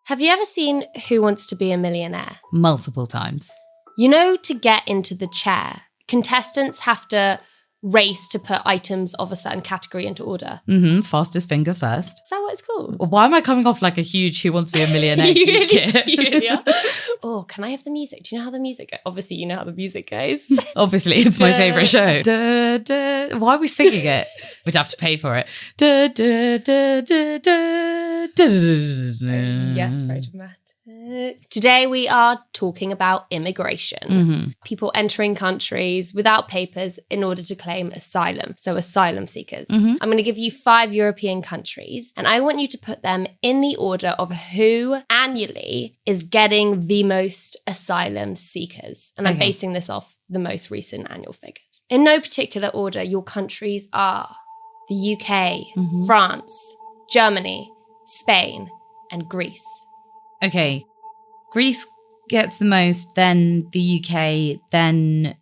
Have you ever seen Who Wants to Be a Millionaire? Multiple times. You know, to get into the chair, contestants have to race to put items of a certain category into order. Fastest finger first. Is that what it's called? Why am I coming off like a huge Who Wants to Be a Millionaire geek? Oh, can I have the music? Do you know how the music goes? Obviously, you know how the music goes. Obviously, it's my favourite show. Why are we singing it? We'd have to pay for it. Yes, very dramatic. Today we are talking about immigration. People entering countries without papers in order to claim asylum. So asylum seekers. I'm going to give you 5 European countries and I want you to put them in the order of who annually is getting the most asylum seekers. And I'm basing this off the most recent annual figures. In no particular order, your countries are the UK, France, Germany, Spain, and Greece. Okay, Greece gets the most, then the UK, then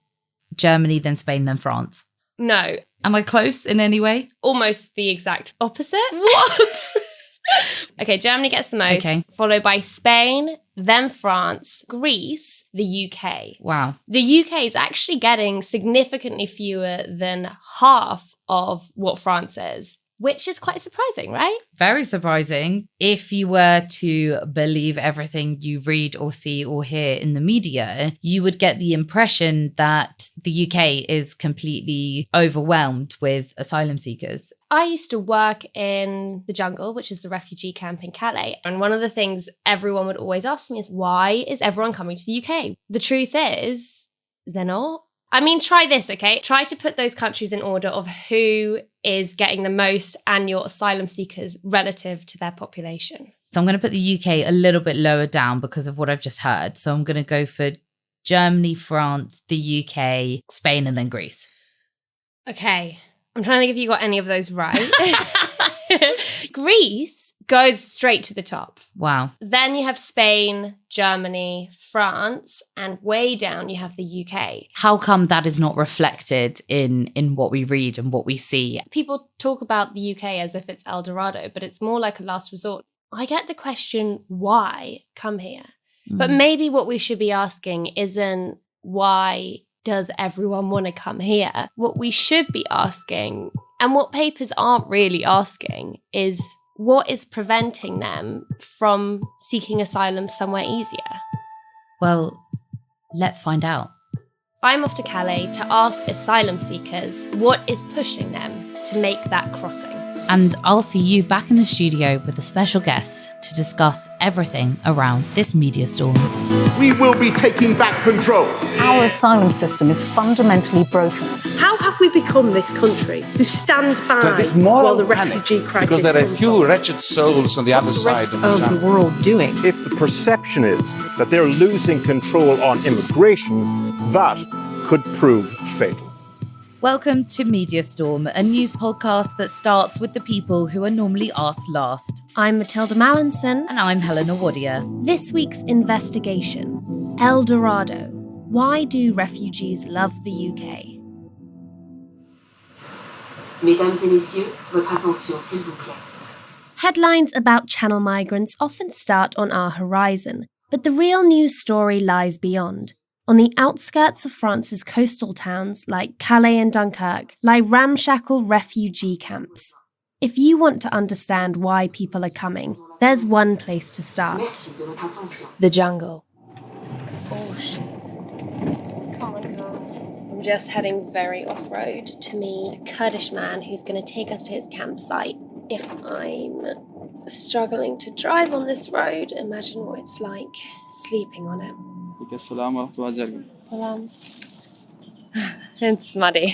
Germany, then Spain, then France. No. Am I close in any way? Almost the exact opposite. What? Okay, Germany gets the most, followed by Spain, then France, Greece, the UK. Wow. The UK is actually getting significantly fewer than half of what France is. Which is quite surprising, right? Very surprising. If you were to believe everything you read or see or hear in the media, you would get the impression that the UK is completely overwhelmed with asylum seekers. I used to work in the Jungle, which is the refugee camp in Calais. And one of the things everyone would always ask me is, why is everyone coming to the UK? The truth is, they're not. I mean, try this, okay? Try to put those countries in order of who is getting the most annual asylum seekers relative to their population. So I'm going to put the UK a little bit lower down because of what I've just heard. So I'm going to go for Germany, France, the UK, Spain, and then Greece. Okay. I'm trying to think if you got any of those right. Greece goes straight to the top. Wow. Then you have Spain, Germany, France, and way down you have the UK. How come that is not reflected in what we read and what we see? People talk about the UK as if it's Eldorado, but it's more like a last resort. I get the question, why come here? But maybe what we should be asking isn't why does everyone want to come here? What we should be asking, and what papers aren't really asking, is what is preventing them from seeking asylum somewhere easier? Well, let's find out. I'm off to Calais to ask asylum seekers what is pushing them to make that crossing. And I'll see you back in the studio with a special guest to discuss everything around this media storm. We will be taking back control. Our asylum system is fundamentally broken. How have we become this country who stand by while the refugee crisis because there are a few wretched souls on the other side of the world doing? If the perception is that they're losing control on immigration, that could prove fatal. Welcome to Media Storm, a news podcast that starts with the people who are normally asked last. I'm Matilda Mallinson. And I'm Helena Wadia. This week's investigation, Eldorado. Why do refugees love the UK? Mesdames et messieurs, votre attention s'il vous plaît. Headlines about channel migrants often start on our horizon, but the real news story lies beyond. On the outskirts of France's coastal towns like Calais and Dunkirk lie ramshackle refugee camps. If you want to understand why people are coming, there's one place to start. The jungle. Oh shit. Oh my god. I'm just heading very off-road to meet a Kurdish man who's going to take us to his campsite. If I'm struggling to drive on this road, imagine what it's like sleeping on it. Salam. It's muddy.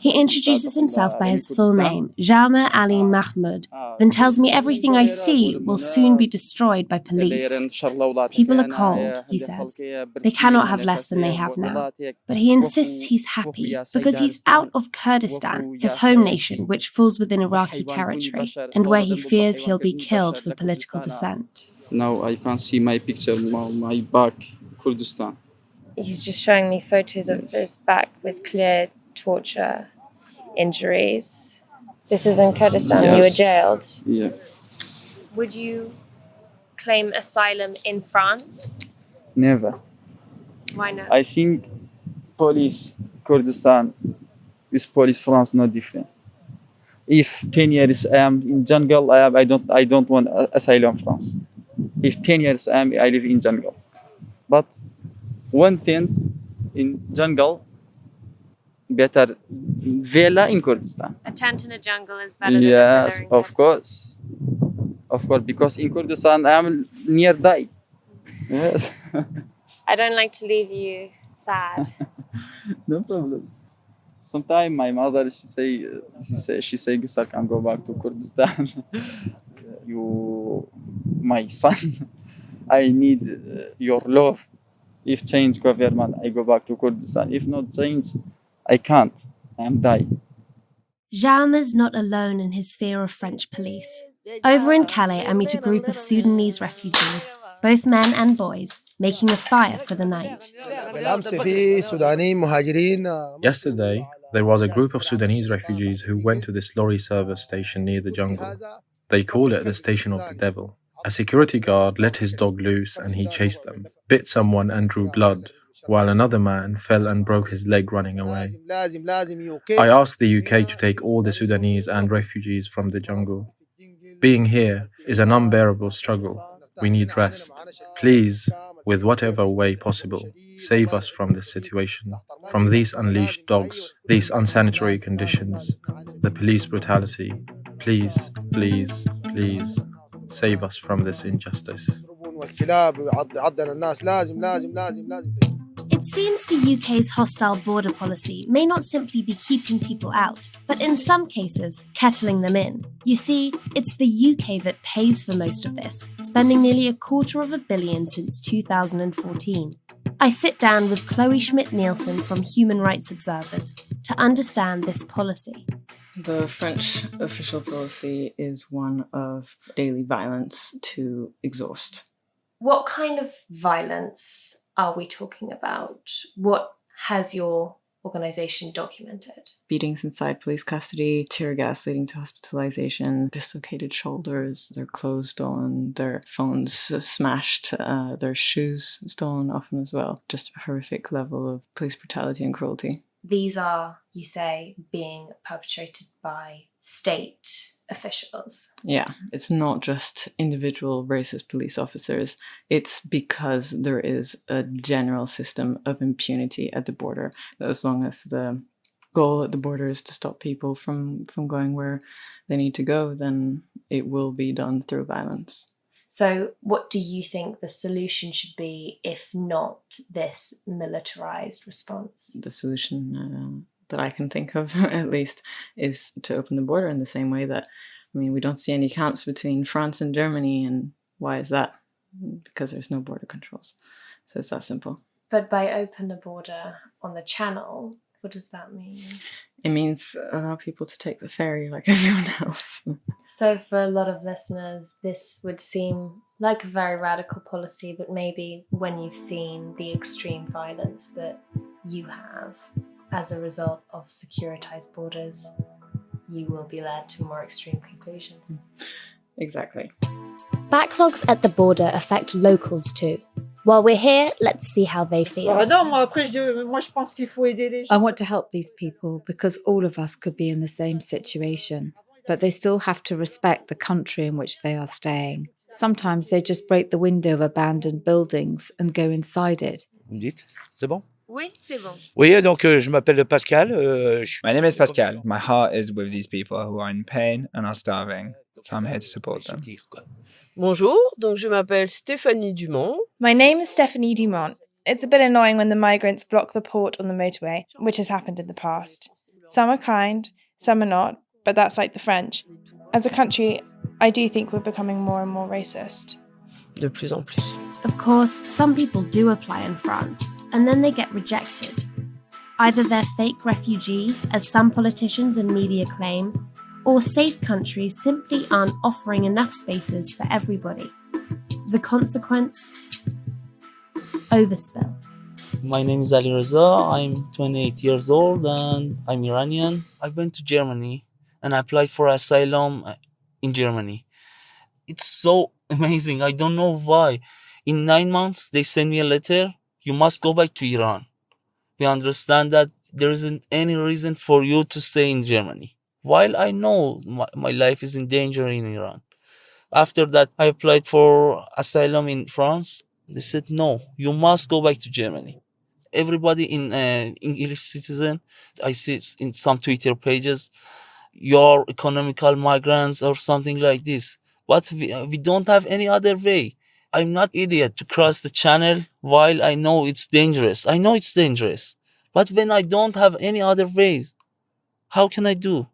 He introduces himself by his full name, Jaume Ali Mahmoud, then tells me everything I see will soon be destroyed by police. People are cold, he says. They cannot have less than they have now. But he insists he's happy because he's out of Kurdistan, his home nation, which falls within Iraqi territory, and where he fears he'll be killed for political dissent. Now I can see my picture, my back, Kurdistan. He's just showing me photos of his back with clear torture injuries. This is in Kurdistan. Yes. You were jailed? Yeah. Would you claim asylum in France? Never. Why not? I think police Kurdistan with police France not different. If 10 years I am in jungle, I don't want asylum France. If 10 years I live in jungle, but 1/10 in jungle better villa in Kurdistan. A tent in a jungle is better than Yes, a villa in of Kurdistan. course, because in Kurdistan I am near die. Yes. I don't like to leave you sad. No problem. Sometimes my mother she say Gusar can go back to Kurdistan. My son, I need your love. If change government, I go back to Kurdistan. If not change, I can't. I am dying. Jam is not alone in his fear of French police. Over in Calais, I meet a group of Sudanese refugees, both men and boys, making a fire for the night. Yesterday, there was a group of Sudanese refugees who went to this lorry service station near the jungle. They call it the Station of the Devil. A security guard let his dog loose and he chased them, bit someone and drew blood, while another man fell and broke his leg running away. I asked the UK to take all the Sudanese and refugees from the jungle. Being here is an unbearable struggle. We need rest. Please, with whatever way possible, save us from this situation, from these unleashed dogs, these unsanitary conditions, the police brutality. Please, please, please, save us from this injustice. It seems the UK's hostile border policy may not simply be keeping people out, but in some cases, kettling them in. You see, it's the UK that pays for most of this, spending nearly $250 million since 2014. I sit down with Chloe Schmidt-Nielsen from Human Rights Observers to understand this policy. The French official policy is one of daily violence to exhaust. What kind of violence are we talking about? What has your organisation documented? Beatings inside police custody, tear gas leading to hospitalization, dislocated shoulders, their clothes stolen, their phones smashed, their shoes stolen often as well. Just a horrific level of police brutality and cruelty. These are, you say, being perpetrated by state officials. Yeah, it's not just individual racist police officers. It's because there is a general system of impunity at the border. As long as the goal at the border is to stop people from going where they need to go, then it will be done through violence. So what do you think the solution should be, if not this militarized response? The solution that I can think of, at least, is to open the border in the same way that, we don't see any camps between France and Germany. And why is that? Because there's no border controls. So it's that simple. But by open the border on the channel, what does that mean? It means allow people to take the ferry like everyone else. So for a lot of listeners, this would seem like a very radical policy, but maybe when you've seen the extreme violence that you have as a result of securitized borders, you will be led to more extreme conclusions. Exactly. Backlogs at the border affect locals too. While we're here, let's see how they feel. I want to help these people because all of us could be in the same situation, but they still have to respect the country in which they are staying. Sometimes they just break the window of abandoned buildings and go inside it. Vous me dites? C'est bon? Oui, c'est bon. Oui, donc je m'appelle Pascal. My name is Pascal. My heart is with these people who are in pain and are starving. I'm here to support them. Bonjour, donc je m'appelle Stéphanie Dumont. My name is Stephanie Dumont. It's a bit annoying when the migrants block the port on the motorway, which has happened in the past. Some are kind, some are not, but that's like the French. As a country, I do think we're becoming more and more racist. De plus en plus. Of course, some people do apply in France, and then they get rejected. Either they're fake refugees, as some politicians and media claim, or safe countries simply aren't offering enough spaces for everybody. The consequence? Overspill. My name is Ali Reza. I'm 28 years old and I'm Iranian. I went to Germany and I applied for asylum in Germany. It's so amazing. I don't know why. In 9 months, they send me a letter. You must go back to Iran. We understand that there isn't any reason for you to stay in Germany. While I know my life is in danger in Iran. After that, I applied for asylum in France. They said, no, you must go back to Germany. Everybody in English citizen, I see in some Twitter pages, you're economical migrants or something like this. But we don't have any other way. I'm not idiot to cross the channel while I know it's dangerous. I know it's dangerous. But when I don't have any other ways, how can I do?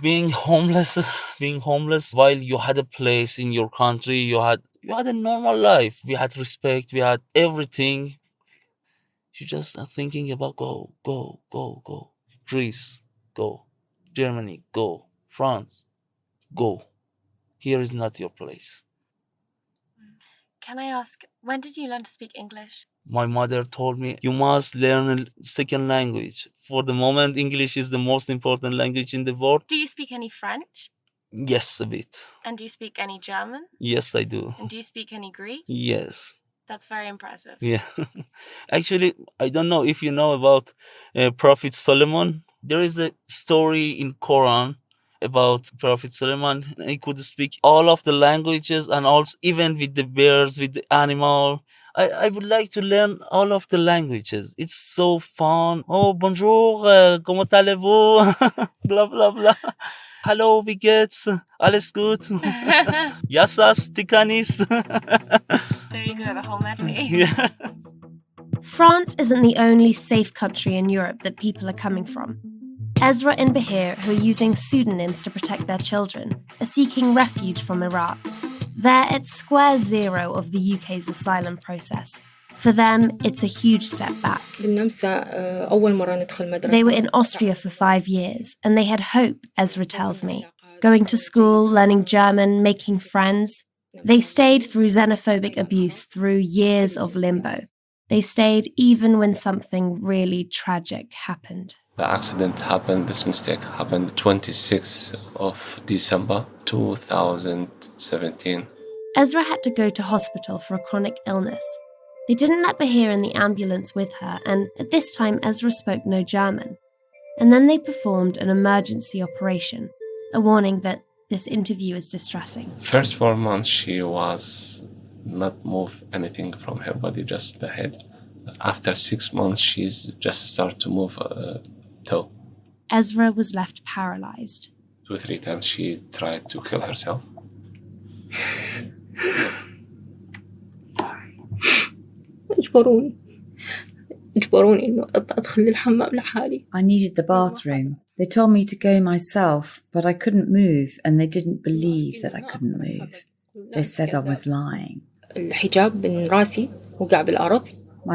Being homeless while you had a place in your country, you had a normal life. We had respect, we had everything. You just are thinking about go, go, go, go. Greece, go. Germany, go. France, go. Here is not your place. Can I ask, when did you learn to speak English? My mother told me, you must learn a second language. For the moment, English is the most important language in the world. Do you speak any French? Yes, a bit. And do you speak any German? Yes, I do. And do you speak any Greek? Yes. That's very impressive. Yeah. Actually, I don't know if you know about Prophet Solomon. There is a story in Quran about Prophet Solomon. He could speak all of the languages and also even with the birds, with the animal. I would like to learn all of the languages. It's so fun. Oh, bonjour, comment allez-vous? Blah, blah, blah. Hello, wie geht's? Alles gut? Yassas, tikanis. There you go, the whole medley. Yeah. France isn't the only safe country in Europe that people are coming from. Ezra and Bahir, who are using pseudonyms to protect their children, are seeking refuge from Iraq. They're at square zero of the UK's asylum process. For them, it's a huge step back. They were in Austria for 5 years, and they had hope, Ezra tells me. Going to school, learning German, making friends. They stayed through xenophobic abuse, through years of limbo. They stayed even when something really tragic happened. The accident happened, this mistake happened 26th of December 2017. Ezra had to go to hospital for a chronic illness. They didn't let Bahir in the ambulance with her, and at this time Ezra spoke no German. And then they performed an emergency operation, a warning that this interview is distressing. First 4 months she was not move anything from her body, just the head. After 6 months she's just start to move toe. Ezra was left paralyzed. 2-3 times she tried to kill herself. I needed the bathroom. They told me to go myself, but I couldn't move, and they didn't believe that I couldn't move. They said I was lying. My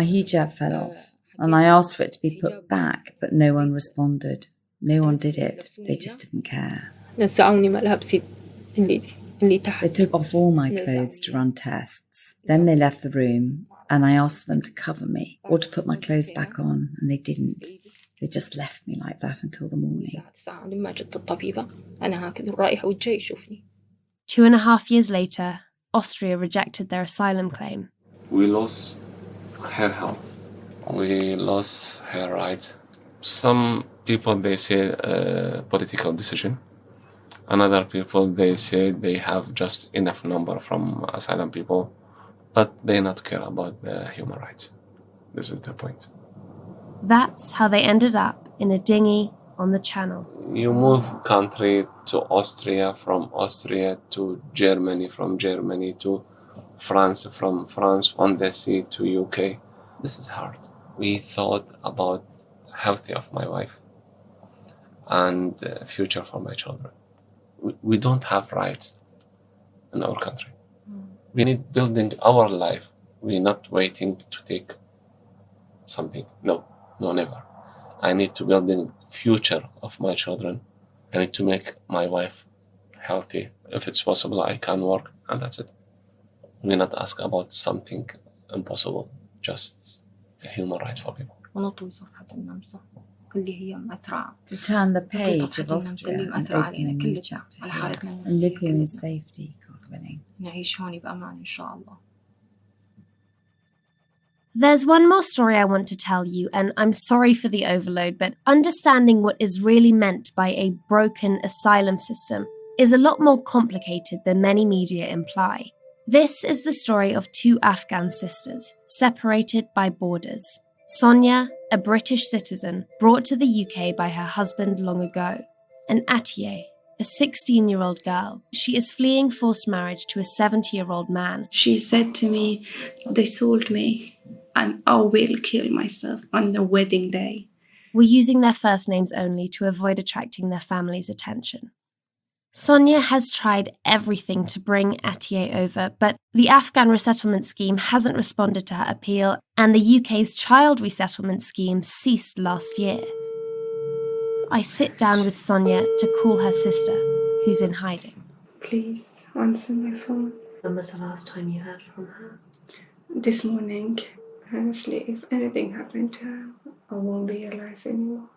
hijab fell off, and I asked for it to be put back, but no one responded. No one did it. They just didn't care. They took off all my clothes to run tests. Then they left the room, and I asked for them to cover me or to put my clothes back on, and they didn't. They just left me like that until the morning. 2.5 years later, Austria rejected their asylum claim. We lost her health. We lost her rights. Some people, they say political decision. Another people, they say they have just enough number from asylum people, but they not care about the human rights. This is the point. That's how they ended up in a dinghy on the Channel. You move country to Austria, from Austria to Germany, from Germany to France, from France on the sea to UK. This is hard. We thought about health of my wife and future for my children. We don't have rights in our country. We need building our life. We're not waiting to take something. No, never. I need to build the future of my children. I need to make my wife healthy. If it's possible, I can work, and that's it. We not ask about something impossible, just a human right for people. To turn the page of Austria and open a new chapter here and live here in safety, God. نعيشون بأمان إن شاء الله. There's one more story I want to tell you, and I'm sorry for the overload, but understanding what is really meant by a broken asylum system is a lot more complicated than many media imply. This is the story of two Afghan sisters, separated by borders. Sonia, a British citizen, brought to the UK by her husband long ago, and Atiye, a 16-year-old girl. She is fleeing forced marriage to a 70-year-old man. She said to me, "They sold me, and I will kill myself on the wedding day." We're using their first names only to avoid attracting their family's attention. Sonia has tried everything to bring Atiye over, but the Afghan resettlement scheme hasn't responded to her appeal, and the UK's child resettlement scheme ceased last year. I sit down with Sonia to call her sister, who's in hiding. Please answer my phone. When was the last time you heard from her? This morning. Honestly, if anything happened to her, I won't be alive anymore.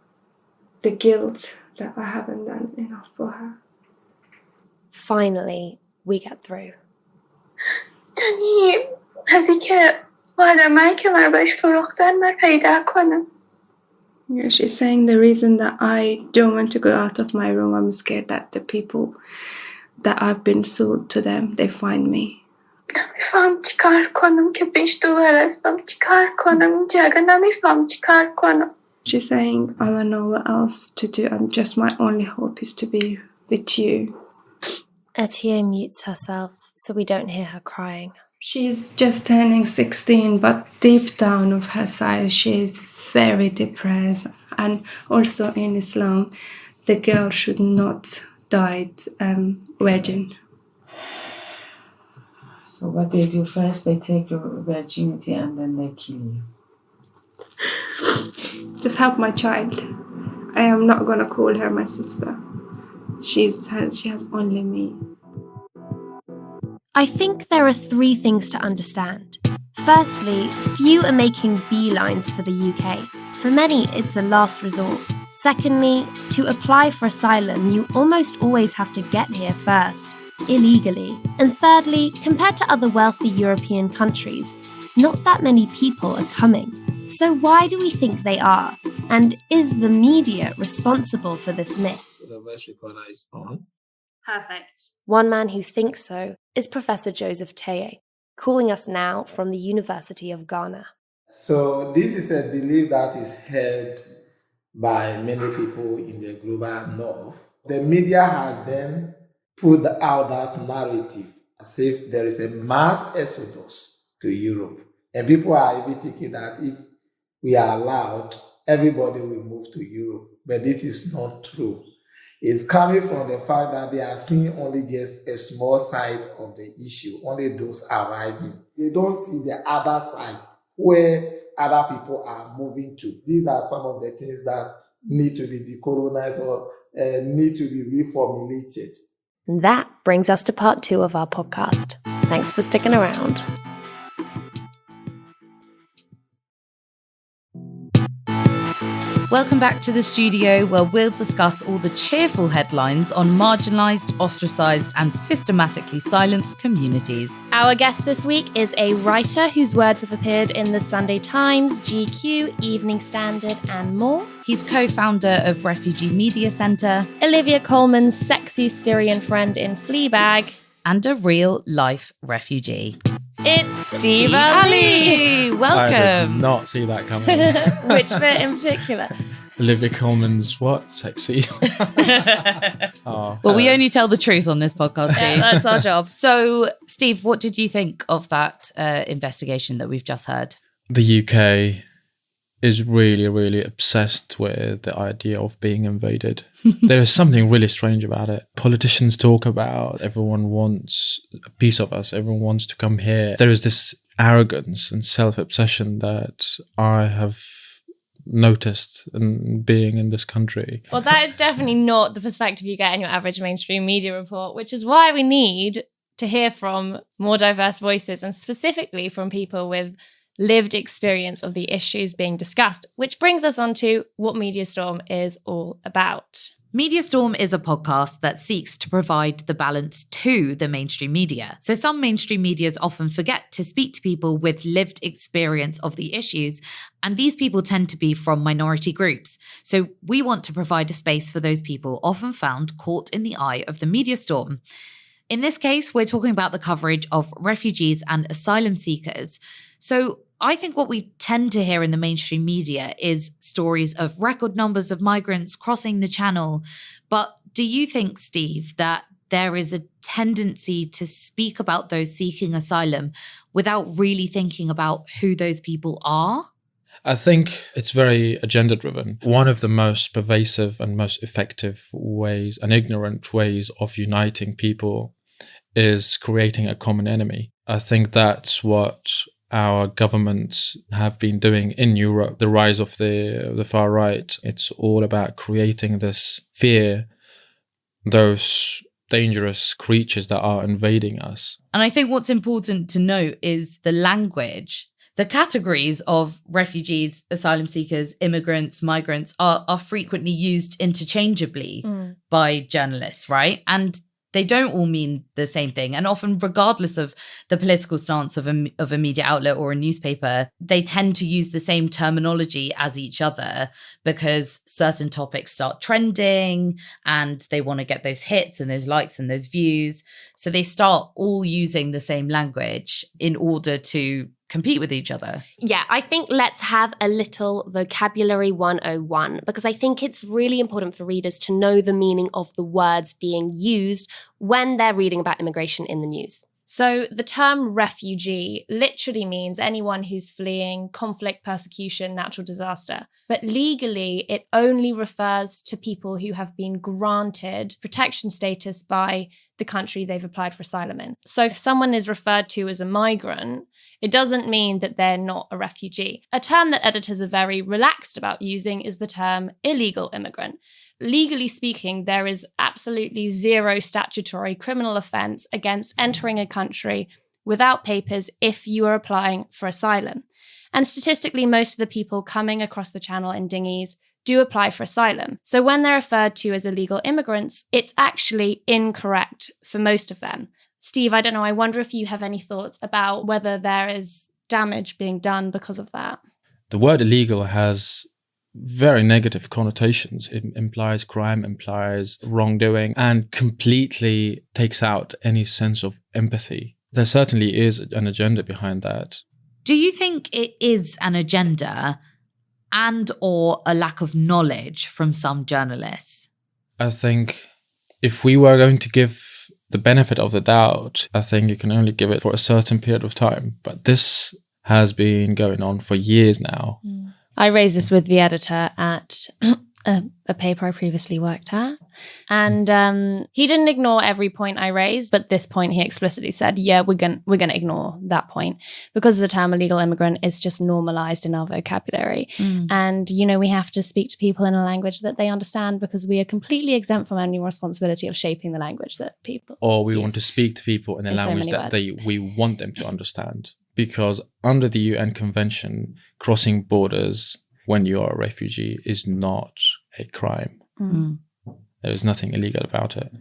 The guilt that I haven't done enough for her. Finally, we get through. دنی از اینکه آدمایی که من بهش فروختن من پیدا کنم. Yeah, she's saying the reason that I don't want to go out of my room, I'm scared that the people that I've been sold to them, they find me. نمیفهم چیکار کنم که بهش تو برسم. چیکار کنم اینجا اگه نمیفهم چیکار کنم. She's saying I don't know what else to do. Just my only hope is to be with you. Atiye mutes herself so we don't hear her crying. She's just turning 16, but deep down of her side, she's very depressed. And also in Islam, the girl should not die virgin. So what they do first, they take your virginity and then they kill you. Just help my child. I am not going to call her my sister. She has only me. I think there are three things to understand. Firstly, few are making beelines for the UK. For many, it's a last resort. Secondly, to apply for asylum, you almost always have to get here first, illegally. And thirdly, compared to other wealthy European countries, not that many people are coming. So why do we think they are? And is the media responsible for this myth? Perfect. One man who thinks so is Professor Joseph Teye, calling us now from the University of Ghana. So this is a belief that is held by many people in the global north. The media has then put out that narrative as if there is a mass exodus to Europe. And people are even thinking that if we are allowed, everybody will move to Europe. But this is not true. It's coming from the fact that they are seeing only just a small side of the issue, only those arriving. They don't see the other side where other people are moving to. These are some of the things that need to be decolonized or need to be reformulated. And that brings us to part 2 of our podcast. Thanks for sticking around. Welcome back to the studio, where we'll discuss all the cheerful headlines on marginalised, ostracised and systematically silenced communities. Our guest this week is a writer whose words have appeared in the Sunday Times, GQ, Evening Standard and more. He's co-founder of Refugee Media Centre, Olivia Colman's sexy Syrian friend in Fleabag, and a real-life refugee. It's Steve Ali! Welcome! I did not see that coming. Which bit in particular? Olivia Colman's what? Sexy? Well, we only tell the truth on this podcast, Steve. Yeah, that's our job. So, Steve, what did you think of that investigation that we've just heard? The UK is really, really obsessed with the idea of being invaded. There is something really strange about it. Politicians talk about everyone wants a piece of us, everyone wants to come here. There is this arrogance and self-obsession that I have noticed in being in this country. Well, that is definitely not the perspective you get in your average mainstream media report, which is why we need to hear from more diverse voices, and specifically from people with lived experience of the issues being discussed, which brings us on to what Media Storm is all about. Media Storm is a podcast that seeks to provide the balance to the mainstream media. So some mainstream medias often forget to speak to people with lived experience of the issues, and these people tend to be from minority groups. So we want to provide a space for those people often found caught in the eye of the media storm. In this case, we're talking about the coverage of refugees and asylum seekers. So I think what we tend to hear in the mainstream media is stories of record numbers of migrants crossing the channel. But do you think, Steve, that there is a tendency to speak about those seeking asylum without really thinking about who those people are? I think it's very agenda-driven. One of the most pervasive and most effective ways and ignorant ways of uniting people is creating a common enemy. I think that's what our governments have been doing in Europe. The rise of the far right, it's all about creating this fear, those dangerous creatures that are invading us. And I think what's important to note is the language. The categories of refugees, asylum seekers, immigrants, migrants are frequently used interchangeably by journalists, right? And they don't all mean the same thing. And often, regardless of the political stance of a media outlet or a newspaper, they tend to use the same terminology as each other because certain topics start trending and they want to get those hits and those likes and those views. So they start all using the same language in order to compete with each other. Yeah, I think let's have a little vocabulary 101 because I think it's really important for readers to know the meaning of the words being used when they're reading about immigration in the news. So the term refugee literally means anyone who's fleeing conflict, persecution, natural disaster. But legally, it only refers to people who have been granted protection status by the country they've applied for asylum in. So if someone is referred to as a migrant, it doesn't mean that they're not a refugee. A term that editors are very relaxed about using is the term illegal immigrant. Legally speaking, there is absolutely zero statutory criminal offence against entering a country without papers if you are applying for asylum. And statistically, most of the people coming across the channel in dinghies do apply for asylum. So when they're referred to as illegal immigrants, it's actually incorrect for most of them. Steve, I don't know, I wonder if you have any thoughts about whether there is damage being done because of that. The word illegal has very negative connotations. It implies crime, implies wrongdoing, and completely takes out any sense of empathy. There certainly is an agenda behind that. Do you think it is an agenda and or a lack of knowledge from some journalists? I think if we were going to give the benefit of the doubt, I think you can only give it for a certain period of time. But this has been going on for years now. I raised this with the editor at a paper I previously worked at. And he didn't ignore every point I raised, but this point he explicitly said, yeah, we're going to ignore that point because the term illegal immigrant is just normalized in our vocabulary. And, you know, we have to speak to people in a language that they understand because we are completely exempt from any responsibility of shaping the language that people Or we use. want to speak to people in a language so that many we want them to understand. Because under the UN Convention, crossing borders when you are a refugee is not a crime. There is nothing illegal about it.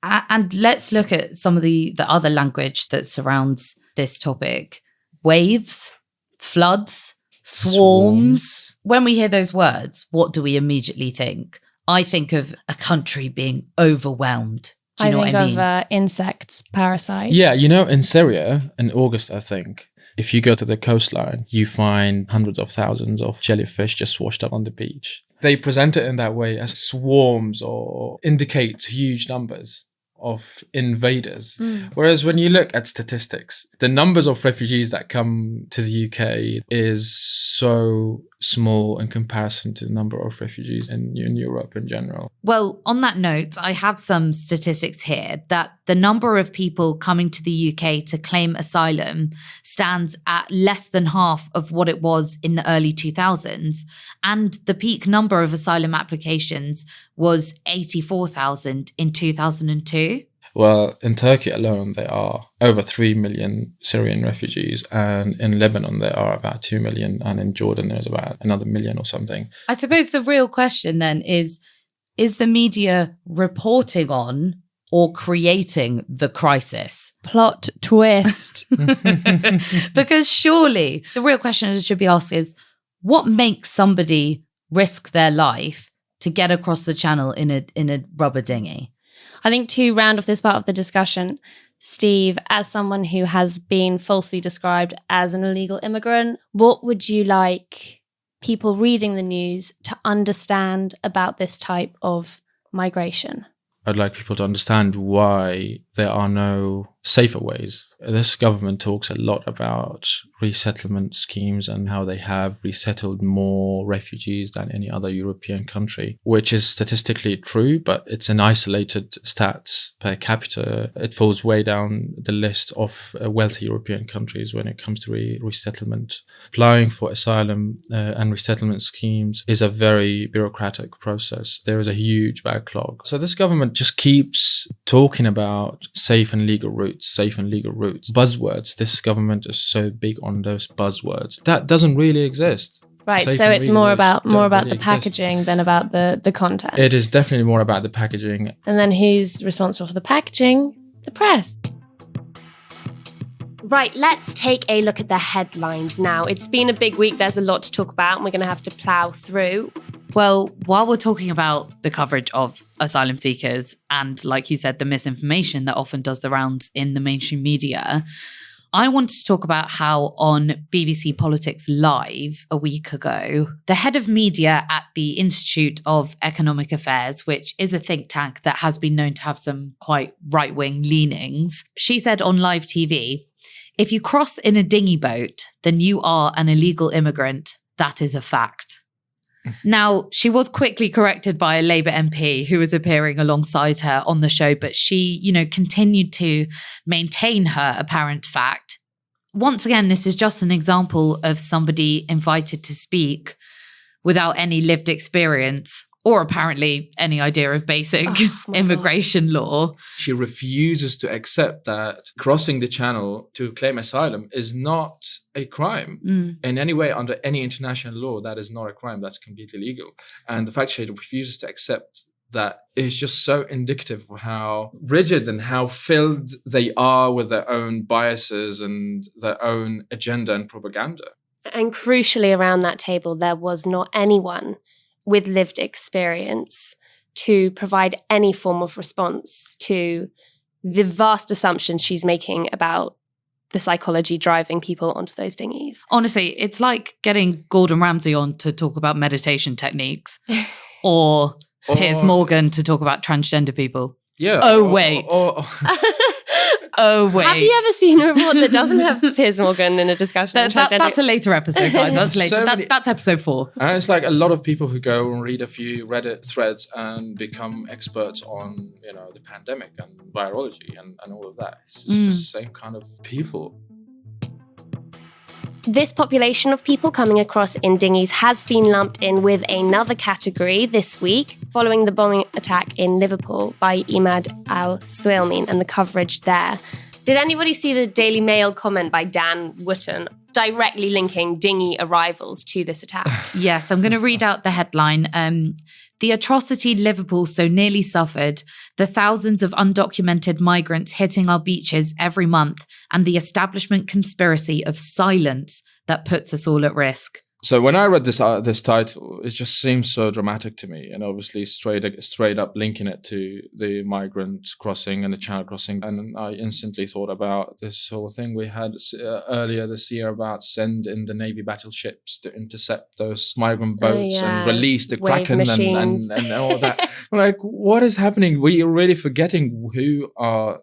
And let's look at some of the other language that surrounds this topic. Waves, floods, swarms. When we hear those words, what do we immediately think? I think of a country being overwhelmed. Do you know what I mean? Of insects, parasites. Yeah, you know, in Syria, in August, I think, if you go to the coastline, you find hundreds of thousands of jellyfish just washed up on the beach. They present it in that way as swarms or indicate huge numbers of invaders. Whereas when you look at statistics, the numbers of refugees that come to the UK is so small in comparison to the number of refugees in Europe in general. Well, on that note, I have some statistics here that the number of people coming to the UK to claim asylum stands at less than half of what it was in the early 2000s. And the peak number of asylum applications was 84,000 in 2002. Well, in Turkey alone, there are over 3 million Syrian refugees, and in Lebanon, there are about 2 million, and in Jordan, there's about another million or something. I suppose the real question then is, is the media reporting on or creating the crisis? Plot twist. Because surely the real question that should be asked is, what makes somebody risk their life to get across the channel in a rubber dinghy? I think to round off this part of the discussion, Steve, as someone who has been falsely described as an illegal immigrant, what would you like people reading the news to understand about this type of migration? I'd like people to understand why there are no safer ways. This government talks a lot about resettlement schemes and how they have resettled more refugees than any other European country, which is statistically true, but it's an isolated stats per capita. It falls way down the list of wealthy European countries when it comes to resettlement. Applying for asylum and resettlement schemes is a very bureaucratic process. There is a huge backlog. So this government just keeps talking about safe and legal routes, buzzwords. This government is so big on those buzzwords. That doesn't really exist. Right, Safe so and it's legal more routes about don't the really packaging exist. than about the content. It is definitely more about the packaging. And then who's responsible for the packaging? The press. Right, let's take a look at the headlines now. It's been a big week. There's a lot to talk about, and we're going to have to plough through. Well, while we're talking about the coverage of asylum seekers and, like you said, the misinformation that often does the rounds in the mainstream media, I wanted to talk about how on BBC Politics Live a week ago, the head of media at the Institute of Economic Affairs, which is a think tank that has been known to have some quite right-wing leanings, she said on live TV, "If you cross in a dinghy boat, then you are an illegal immigrant. That is a fact." Now, she was quickly corrected by a Labour MP who was appearing alongside her on the show, but she, continued to maintain her apparent fact. Once again, this is just an example of somebody invited to speak without any lived experience or apparently any idea of basic immigration law. She refuses to accept that crossing the channel to claim asylum is not a crime in any way under any international law. That is not a crime. That's completely legal. And the fact she refuses to accept that is just so indicative of how rigid and how filled they are with their own biases and their own agenda and propaganda. And crucially, around that table, there was not anyone with lived experience to provide any form of response to the vast assumptions she's making about the psychology driving people onto those dinghies. Honestly, it's like getting Gordon Ramsay on to talk about meditation techniques or Piers Morgan to talk about transgender people. Yeah. Oh, wait. Oh, wait. Have you ever seen a report that doesn't have Piers Morgan in a discussion? That's a later episode, guys. That's later. That's episode 4. And it's like a lot of people who go and read a few Reddit threads and become experts on, the pandemic and virology and all of that. It's just the same kind of people. This population of people coming across in dinghies has been lumped in with another category this week, following the bombing attack in Liverpool by Imad al-Suelmin and the coverage there. Did anybody see the Daily Mail comment by Dan Wootton directly linking dinghy arrivals to this attack? Yes, I'm going to read out the headline. The atrocity Liverpool so nearly suffered, the thousands of undocumented migrants hitting our beaches every month, and the establishment conspiracy of silence that puts us all at risk. So when I read this title, it just seems so dramatic to me, and obviously straight up linking it to the migrant crossing and the channel crossing, and I instantly thought about this whole thing we had earlier this year about send in the Navy battleships to intercept those migrant boats and release the Kraken and all that. Like, what is happening? We are really forgetting who are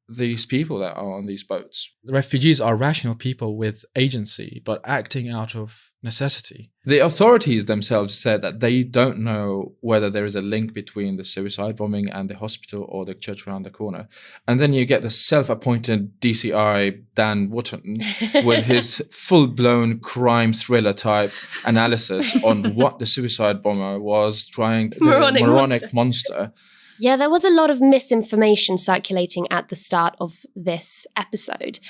these people that are on these boats. The refugees are rational people with agency, but acting out of necessity. The authorities themselves said that they don't know whether there is a link between the suicide bombing and the hospital or the church around the corner. And then you get the self-appointed DCI Dan Wootton with his full-blown crime thriller type analysis on what the suicide bomber was trying, the moronic monster. Yeah, there was a lot of misinformation circulating at the start of this episode.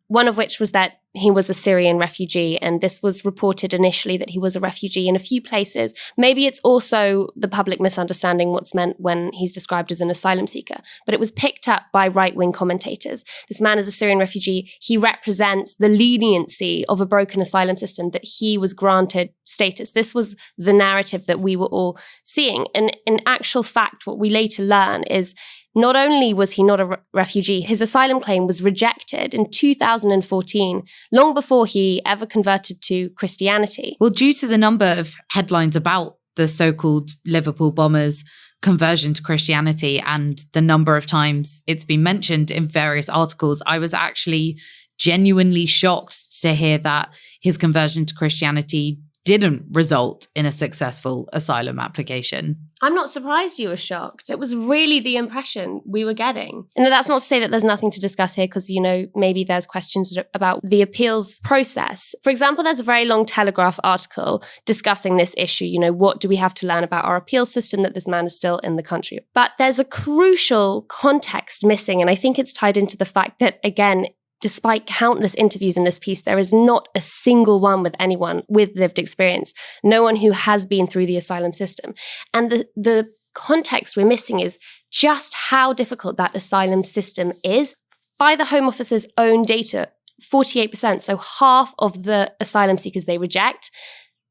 One of which was that he was a Syrian refugee, and this was reported initially that he was a refugee in a few places. Maybe it's also the public misunderstanding what's meant when he's described as an asylum seeker, but it was picked up by right-wing commentators. This man is a Syrian refugee. He represents the leniency of a broken asylum system, that he was granted status. This was the narrative that we were all seeing. And in actual fact, what we later learn is not only was he not a refugee, his asylum claim was rejected in 2014, long before he ever converted to Christianity. Well, due to the number of headlines about the so-called Liverpool bombers' conversion to Christianity and the number of times it's been mentioned in various articles, I was actually genuinely shocked to hear that his conversion to Christianity didn't result in a successful asylum application. I'm not surprised you were shocked. It was really the impression we were getting. And that's not to say that there's nothing to discuss here, because, maybe there's questions about the appeals process. For example, there's a very long Telegraph article discussing this issue. What do we have to learn about our appeal system that this man is still in the country? But there's a crucial context missing. And I think it's tied into the fact that, again, despite countless interviews in this piece, there is not a single one with anyone with lived experience, no one who has been through the asylum system. And the context we're missing is just how difficult that asylum system is. By the Home Office's own data, 48%, so half of the asylum seekers they reject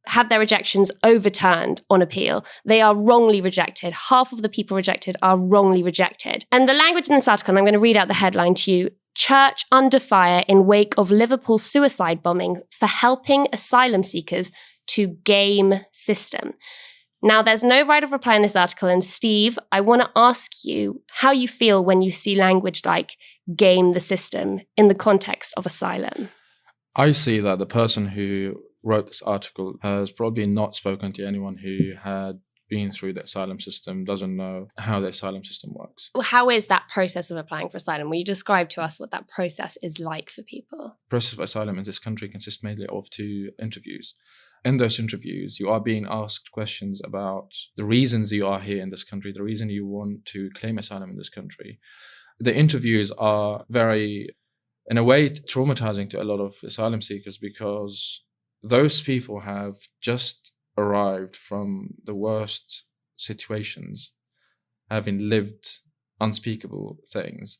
have their rejections overturned on appeal. They are wrongly rejected. Half of the people rejected are wrongly rejected. And the language in this article, and I'm going to read out the headline to you: Church under fire in wake of Liverpool suicide bombing for helping asylum seekers to game system. Now, there's no right of reply in this article. And Steve, I want to ask you how you feel when you see language like game the system in the context of asylum. I see that the person who wrote this article has probably not spoken to anyone who had been through the asylum system, doesn't know how the asylum system works. Well, how is that process of applying for asylum? Will you describe to us what that process is like for people? The process of asylum in this country consists mainly of 2 interviews. In those interviews, you are being asked questions about the reasons you are here in this country, the reason you want to claim asylum in this country. The interviews are very, in a way, traumatizing to a lot of asylum seekers, because those people have just arrived from the worst situations, having lived unspeakable things.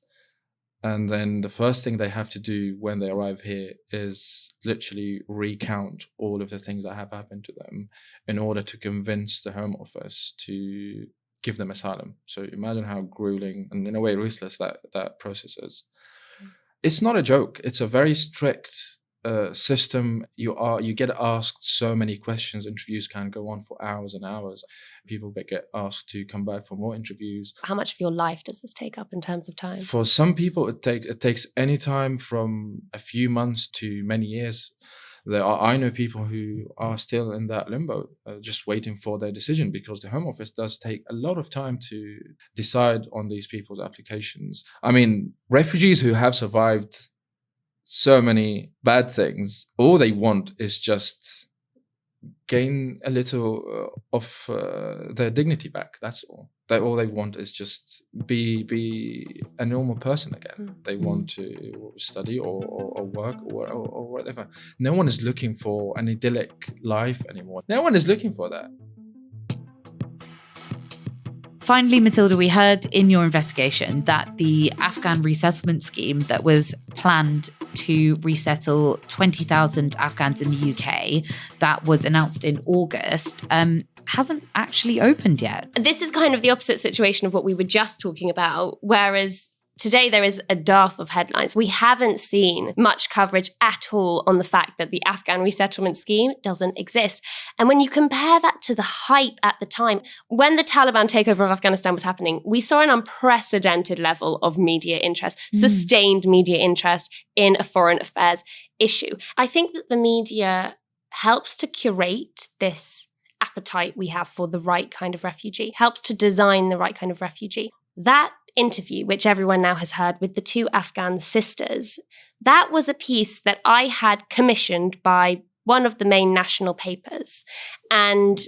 And then the first thing they have to do when they arrive here is literally recount all of the things that have happened to them in order to convince the Home Office to give them asylum. So imagine how grueling and in a way ruthless that process is. It's not a joke. It's a very strict system. You get asked so many questions. Interviews can go on for hours and hours. People get asked to come back for more interviews. How much of your life does this take up in terms of time? For some people, it takes any time from a few months to many years. I know people who are still in that limbo, just waiting for their decision, because the Home Office does take a lot of time to decide on these people's applications. I mean, refugees who have survived so many bad things, all they want is just gain a little of their dignity back. That's all. All they want is just be a normal person again. They want to study or work or whatever. No one is looking for an idyllic life anymore. No one is looking for that. Finally, Matilda, we heard in your investigation that the Afghan resettlement scheme that was planned to resettle 20,000 Afghans in the UK, that was announced in August, hasn't actually opened yet. This is kind of the opposite situation of what we were just talking about, whereas today there is a dearth of headlines. We haven't seen much coverage at all on the fact that the Afghan resettlement scheme doesn't exist. And when you compare that to the hype at the time, when the Taliban takeover of Afghanistan was happening, we saw an unprecedented level of media interest, sustained media interest in a foreign affairs issue. I think that the media helps to curate this appetite we have for the right kind of refugee, helps to design the right kind of refugee. That interview, which everyone now has heard with the 2 Afghan sisters, that was a piece that I had commissioned by one of the main national papers. And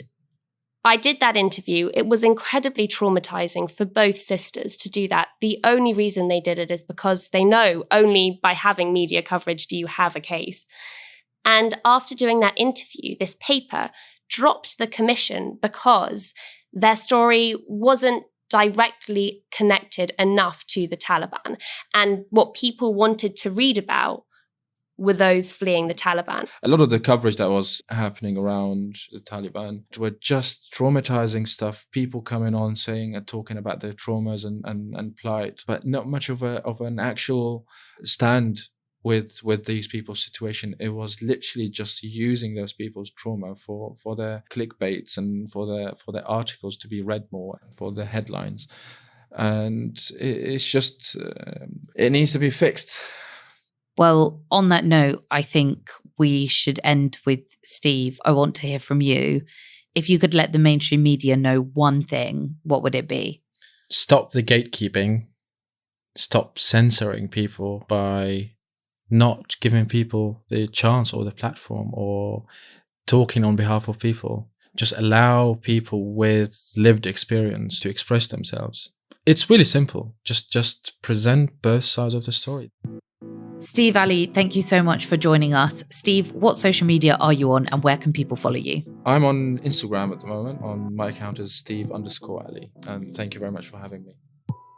I did that interview. It was incredibly traumatizing for both sisters to do that. The only reason they did it is because they know only by having media coverage do you have a case. And after doing that interview, this paper dropped the commission because their story wasn't directly connected enough to the Taliban. And what people wanted to read about were those fleeing the Taliban. A lot of the coverage that was happening around the Taliban were just traumatizing stuff. People coming on saying and talking about their traumas and plight, but not much of an actual stand with these people's situation. It was literally just using those people's trauma for their clickbaits and for their articles to be read more, for the headlines. And it's just, it needs to be fixed. Well, on that note, I think we should end with Steve. I want to hear from you. If you could let the mainstream media know one thing, what would it be? Stop the gatekeeping. Stop censoring people by not giving people the chance or the platform or talking on behalf of people. Just allow people with lived experience to express themselves. It's really simple. Just present both sides of the story. Steve Ali, thank you so much for joining us. Steve, what social media are you on and where can people follow you? I'm on Instagram at the moment. My account is Steve_Ali. And thank you very much for having me.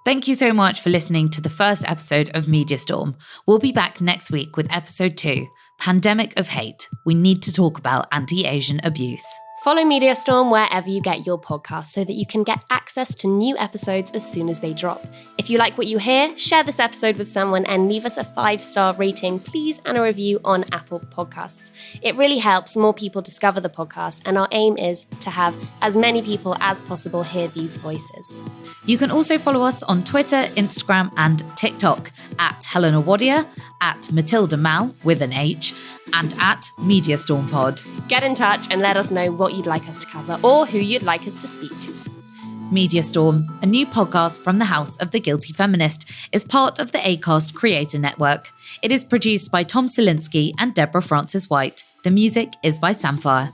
Thank you so much for listening to the first episode of Media Storm. We'll be back next week with episode 2, Pandemic of Hate. We need to talk about anti-Asian abuse. Follow Media Storm wherever you get your podcasts so that you can get access to new episodes as soon as they drop. If you like what you hear, share this episode with someone and leave us a 5-star rating, please, and a review on Apple Podcasts. It really helps more people discover the podcast, and our aim is to have as many people as possible hear these voices. You can also follow us on Twitter, Instagram, and TikTok at Helena Wadia, at Matilda Mal with an H, and at Media Storm Pod. Get in touch and let us know what you'd like us to cover or who you'd like us to speak to. Media Storm, a new podcast from the House of the Guilty Feminist, is part of the Acast Creator Network. It is produced by Tom Selinsky and Deborah Francis White. The music is by Samfire.